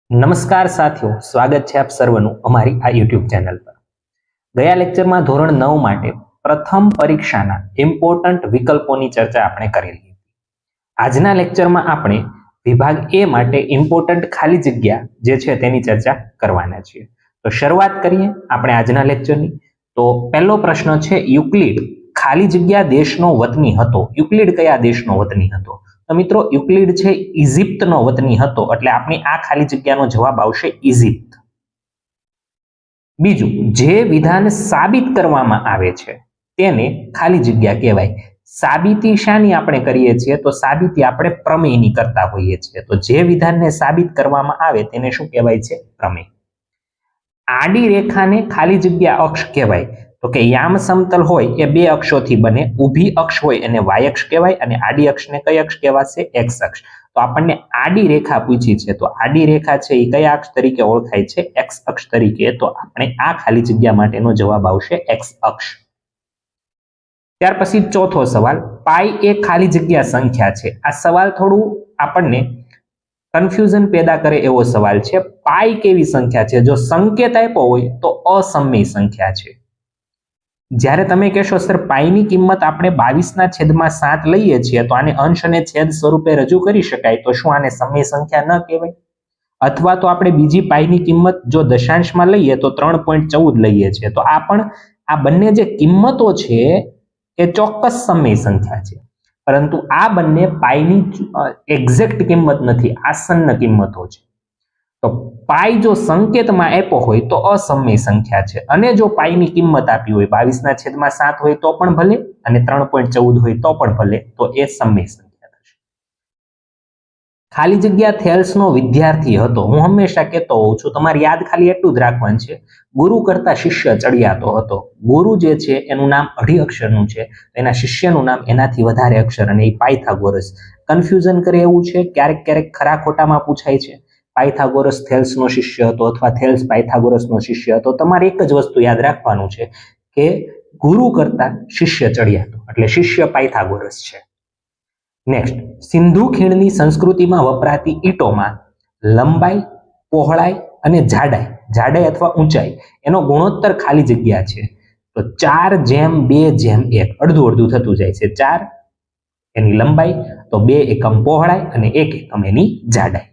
નમસ્કાર સાથીઓ, સ્વાગત છે આપ સર્વનું અમારી આ યુટ્યુબ ચેનલ પર। ગયા લેક્ચરમાં ધોરણ 9 માટે પ્રથમ પરીક્ષાના ઇમ્પોર્ટન્ટ વિકલ્પોની ચર્ચા આપણે કરેલી હતી। આજના લેક્ચરમાં આપણે વિભાગ એ માટે ઇમ્પોર્ટન્ટ ખાલી જગ્યા જે છે તેની ચર્ચા કરવાના છીએ। તો શરૂઆત કરીએ આપણે આજના લેક્ચરની। તો પહેલો પ્રશ્ન છે, યુક્લિડ ખાલી જગ્યા દેશનો વતની હતો। યુક્લિડ કયા દેશનો વતની હતો? તો મિત્રો યુક્લિડ છે ઇજિપ્તનો વતની હતો, એટલે આપણી આ ખાલી જગ્યાનો જવાબ આવશે ઇજિપ્ત। બીજું, જે વિધાન સાબિત કરવામાં આવે છે તેને ખાલી જગ્યા કહેવાય। સાબિતી શાની આપણે કરીએ છીએ? તો સાબિતી આપણે પ્રમેયની કરતા હોઈએ છીએ। તો જે વિધાનને સાબિત કરવામાં આવે તેને શું કહેવાય છે? પ્રમેય। આડી રેખાને ખાલી જગ્યા અક્ષ કહેવાય। તો કે યામ સમતલ હોય એ બે અક્ષોથી બને, ઊભી અક્ષ હોય એને y અક્ષ કહેવાય અને આડી અક્ષને કઈ અક્ષ કહેવાશે? x અક્ષ। તો આપણને આડી રેખા પૂછી છે, તો આડી રેખા છે એ કયા અક્ષ તરીકે ઓળખાય છે? x અક્ષ તરીકે। તો આપણે આ ખાલી જગ્યા માટેનો જવાબ આવશે x અક્ષ। ત્યાર પછી ચોથો સવાલ, પાઈ એ ખાલી જગ્યા સંખ્યા છે। આ સવાલ થોડું આપણને કન્ફ્યુઝન પેદા કરે એવો સવાલ છે। પાઈ કેવી સંખ્યા છે? જો સંકેત આપ્યો હોય તો અસમય સંખ્યા છે। જ્યારે તમે કહેશો સર પાઈની કિંમત આપણે 22/7 લઈએ છીએ તો આને અંશ અને છેદ સ્વરૂપે રજૂ કરી શકાય, તો શું આને સમય સંખ્યા ન કહેવાય? અથવા તો આપણે બીજી પાઈની કિંમત જો દશાંશમાં લઈએ તો 3.14 લઈએ છીએ, તો આ બંને જે કિંમતો છે એ ચોક્કસ સમય સંખ્યા છે, પરંતુ આ બંને પાઈની એક્ઝેક્ટ કિંમત નથી, આસન્ન કિંમતો છે। તો પાઈ જો સંકેતમાં આપ્યો હોય તો અસમય સંખ્યા છે, અને જો પાઈની કિંમત આપી હોય 22/7 હોય તો પણ ભલે અને 3.14 હોય તો પણ ભલે, તો એ સમય સંખ્યા થશે। ખાલી જગ્યા થેલ્સનો વિદ્યાર્થી હતો। હું હંમેશા કહેતો હોઉં છું, તમારે યાદ ખાલી એટલું જ રાખવાનું છે, ગુરુ કરતા શિષ્ય ચડિયાતો હતો। ગુરુ જે છે એનું નામ 2 અક્ષરનું છે, એના શિષ્યનું નામ એનાથી વધારે અક્ષર, અને એ પાયથાગોરસ। કન્ફ્યુઝન કરે એવું છે, ક્યારેક ક્યારેક ખરા ખોટામાં પૂછાય છે, પાયથાગોરસ થેલ્સનો શિષ્ય હતો અથવા થેલ્સ પાયથાગોરસનો શિષ્ય હતો। તમારે એક જ વસ્તુ યાદ રાખવાનું છે કે ગુરુ કરતા શિષ્ય ચડિયાતો, એટલે શિષ્ય પાયથાગોરસ છે। નેક્સ્ટ, સિંધુ ખીણની સંસ્કૃતિમાં વપરાતી ઈંટોમાં લંબાઈ, પહોળાઈ અને જાડાઈ અથવા ઊંચાઈ એનો ગુણોત્તર ખાલી જગ્યા છે તો 4:2:1, અડધું અડધું થતું જાય છે। 4 એની લંબાઈ, તો 2 એકમ પહોળાઈ અને 1 એકમ એની જાડાઈ।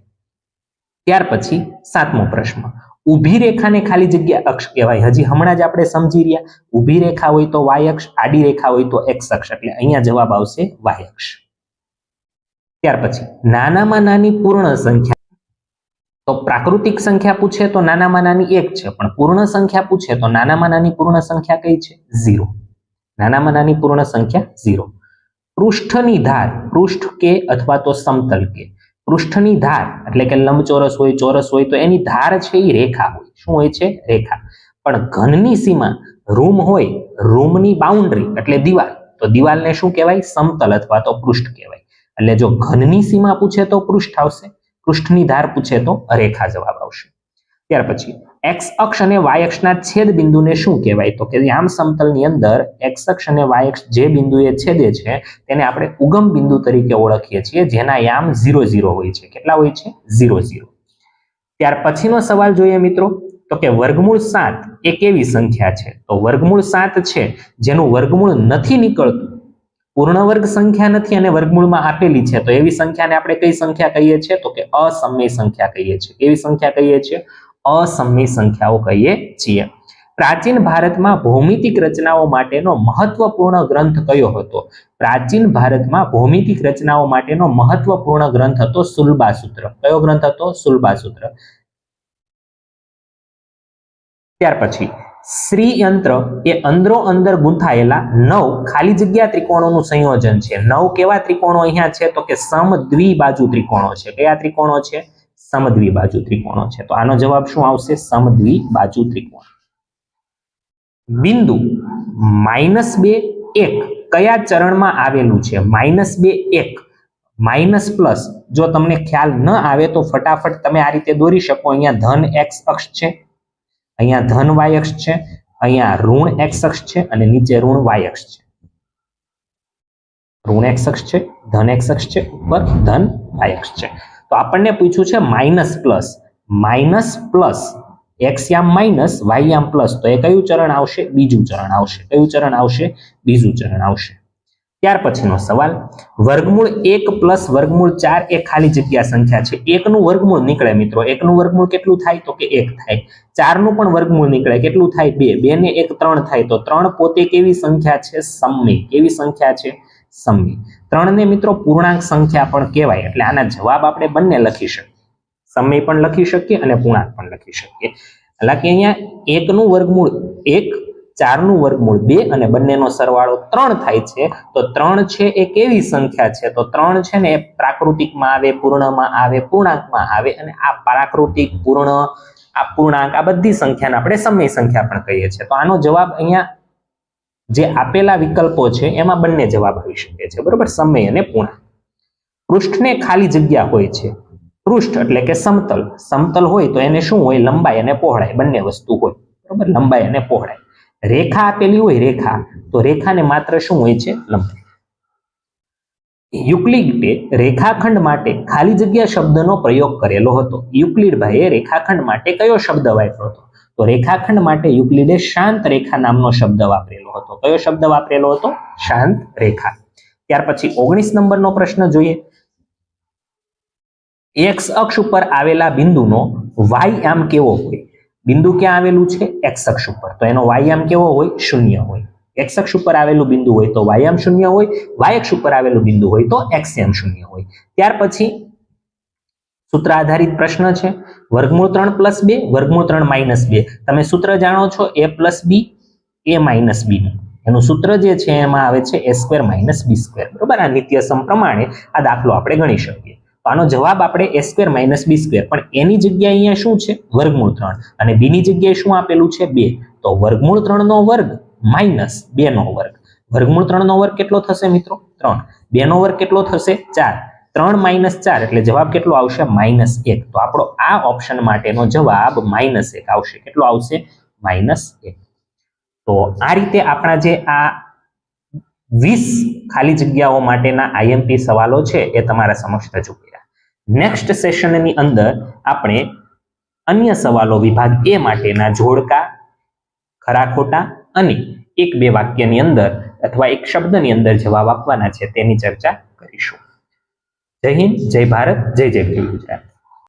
ત્યાર પછી 7મો પ્રશ્ન, ઊભી રેખાને ખાલી જગ્યા અક્ષ કહેવાય। હજી હમણાં જ આપણે સમજી રહ્યા, ઊભી રેખા હોય તો y અક્ષ, આડી રેખા હોય તો x અક્ષ, એટલે અહીંયા જવાબ આવશે y અક્ષ। ત્યાર પછી નાનામાં નાની પૂર્ણ સંખ્યા, તો પ્રાકૃતિક સંખ્યા પૂછે તો નાનામાં નાની 1 છે, પણ પૂર્ણ સંખ્યા પૂછે તો નાનામાં નાની પૂર્ણ સંખ્યા કઈ છે? 0। નાનામાં નાની પૂર્ણ સંખ્યા 0। પૃષ્ઠની ધાર, પૃષ્ઠ કે અથવા તો સમતલ કે, પૃષ્ઠની ધાર એટલે કે લંબચોરસ હોય, ચોરસ હોય તો એની ધાર છે એ રેખા હોય। શું હોય છે? રેખા। પણ ઘનની સીમા, રૂમ હોય, રૂમની બાઉન્ડ્રી એટલે દિવાલ, તો દિવાલને શું કહેવાય? સમતલ અથવા તો પૃષ્ઠ કહેવાય। એટલે જો ઘનની સીમા પૂછે તો પૃષ્ઠ આવશે, પૃષ્ઠની ધાર પૂછે તો રેખા જવાબ આવશે। ત્યાર પછી x અક્ષ અને y અક્ષના છેદ બિંદુને શું કહેવાય? તો કે યામ સમતલની અંદર x અક્ષ અને y અક્ષ જે બિંદુએ છેદે છે તેને આપણે ઉગમ બિંદુ તરીકે ઓળખીએ છીએ, જેના યામ 0 0 હોય છે। કેટલા હોય છે? 0 0। ત્યાર પછીનો સવાલ જોઈએ મિત્રો, તો કે વર્ગમૂળ 7 એ કેવી સંખ્યા છે? તો વર્ગમૂળ 7 છે જેનું વર્ગમૂળ નથી નીકળતું, પૂર્ણ વર્ગ સંખ્યા નથી અને વર્ગમૂળમાં આપેલી છે, તો એવી સંખ્યાને આપણે કઈ સંખ્યા કહીએ છીએ? તો કે અસમય સંખ્યા કહીએ છીએ। કેવી સંખ્યા કહીએ છીએ? અસમય સંખ્યાઓ કહીએ છીએ। પ્રાચીન ભારતમાં ભૌમિતિક રચનાઓ માટેનો મહત્વપૂર્ણ ગ્રંથ કયો હતો? પ્રાચીન ભારતમાં ભૌમિતિક રચનાઓ માટેનો મહત્વપૂર્ણ ગ્રંથ હતો શુલ્બાસૂત્ર। કયો ગ્રંથ હતો? શુલ્બાસૂત્ર। ત્યાર પછી શ્રીયંત્ર એ અંદરો અંદર ગૂંથાયેલા 9 ખાલી જગ્યા ત્રિકોણોનું સંયોજન છે। 9 કેવા ત્રિકોણો અહીંયા છે? તો કે સમદ્વિબાજુ ત્રિકોણો છે। કયા ત્રિકોણો છે? સમદ્વિબાજુ ત્રિકોણો છે। તો આનો જવાબ શું આવશે? સમદ્વિબાજુ ત્રિકોણ। બિંદુ -2 1 કયા ચરણમાં આવેલું છે? -2 1 માઇનસ પ્લસ, જો તમને ખ્યાલ ન આવે તો ફટાફટ તમે આ રીતે દોરી શકો। અહીંયા ધન x અક્ષ છે, અહીંયા ધન y અક્ષ છે, અહીંયા ઋણ x અક્ષ છે અને નીચે ઋણ y અક્ષ છે। ઋણ x અક્ષ છે, ધન x અક્ષ છે, ઉપર ધન y અક્ષ છે। તો આપણને પૂછ્યું છે minus plus, minus plus x યામ માઇનસ વાય યામ પ્લસ, તો એ કયું ચરણ આવશે? બીજું ચરણ આવશે. કયું ચરણ આવશે? બીજું ચરણ આવશે. ત્યાર પછીનો સવાલ, વર્ગમૂળ 1 પ્લસ વર્ગમૂળ 4 એ ખાલી જગ્યા સંખ્યા છે. 1 નું વર્ગમૂળ નીકળે મિત્રો. 1 નું વર્ગમૂળ કેટલું થાય? તો કે 1 થાય. 4 નું પણ વર્ગમૂળ નીકળે, કેટલું થાય? 2. 2 ને 1 3 થાય. તો 3 પોતે કેવી સંખ્યા છે? સમય. કેવી સંખ્યા છે? સમય. 3 ને મિત્રો પૂર્ણાંક સંખ્યા પણ કહેવાય. એટલે આના જવાબ આપણે બંને લખી શકીએ. સમય પણ લખી શકીએ અને પૂર્ણાંક પણ લખી શકીએ. એટલે કે અહીંયા 1 નું વર્ગમૂળ 1, 4 નું વર્ગમૂળ 2 અને બંનેનો સરવાળો 3 થાય છે. તો 3 છે એ કેવી સંખ્યા છે? તો 3 છે ને એ પ્રાકૃતિકમાં આવે, પૂર્ણમાં આવે, પૂર્ણાંકમાં આવે. અને આ પ્રાકૃતિક, પૂર્ણ, આ પૂર્ણાંક, આ બધી સંખ્યાને આપણે સમય સંખ્યા પણ કહીએ છીએ. તો આનો જવાબ અહીંયા જે આપેલા વિકલ્પો છે એમાં બંને જવાબ આવી શકે છે. બરોબર, સમય અને પૂર્ણાંક. પૃષ્ઠને ખાલી જગ્યા હોય છે. પૃષ્ઠ એટલે કે સમતલ. સમતલ હોય તો એને શું હોય? લંબાઈ અને પહોળાઈ બંને વસ્તુ હોય. બરોબર, લંબાઈ અને પહોળાઈ. રેખા આપેલી હોય, રેખા, તો રેખાને માત્ર શું હોય છે? લંબાઈ. યુક્લિડે રેખાખંડ માટે ખાલી જગ્યા શબ્દનો પ્રયોગ કરેલો હતો. યુક્લિડ ભાઈએ રેખાખંડ માટે કયો શબ્દ વાપર્યો હતો? તો રેખાખંડ માટે યુક્લિડે શાંત રેખા નામનો શબ્દ વાપરેલો હતો. કયો શબ્દ વાપરેલો હતો? શાંત રેખા. ત્યાર પછી 19 નંબરનો પ્રશ્ન જોઈએ. એક્સ અક્ષ ઉપર આવેલા બિંદુનો વાય યામ કેવો હોય? બિંદુ ક્યાં આવેલું છે? એક્સ અક્ષ ઉપર. તો એનો વાય યામ કેવો હોય? 0 હોય. એક્સ અક્ષ ઉપર આવેલું બિંદુ હોય તો વાય યામ 0 હોય. વાય અક્ષ ઉપર આવેલું બિંદુ હોય તો એક્સ યામ 0 હોય. ત્યાર પછી સૂત્ર આધારિત પ્રશ્ન છે. વર્ગમૂળ 3 પ્લસ 2, વર્ગમૂળ 3 માઇનસ 2. તમે સૂત્ર જાણો છો, a plus B, a minus B નું. એનું સૂત્ર જે છે એમાં આવે છે a square minus B square. બરોબર, આ નિત્યસમ પ્રમાણે આ દાખલો આપણે ગણી શકીએ. તો આનો જવાબ આપણે a square minus B square, પણ એની જગ્યાએ અહીંયા શું છે? વર્ગમૂળ 3 અને બી ની જગ્યાએ શું આપેલું છે? 2. તો વર્ગમૂળ 3 નો વર્ગ માઇનસ 2 નો વર્ગ. વર્ગમૂળ 3 નો વર્ગ કેટલો થશે મિત્રો? 3. 2 નો વર્ગ કેટલો થશે? 4. 3 માઇનસ 4 એટલે જવાબ કેટલો આવશે? -1. તો આપણો આ ઓપ્શન માટેનો જવાબ -1 આવશે. કેટલો આવશે? -1. તો આ રીતે આપણા જે આ 20 ખાલી જગ્યાઓ માટેના આઈએમપી સવાલો છે એ તમારા સમક્ષ રજૂ કર્યા. નેક્સ્ટ સેશનની અંદર આપણે અન્ય સવાલો વિભાગ એ માટેના જોડકા, ખરા ખોટા અને 1-2 વાક્યની અંદર અથવા એક શબ્દની અંદર જવાબ આપવાના છે તેની ચર્ચા કરીશું. જય હિન્દ, જય ભારત, જય જય ગરવી ગુજરાત.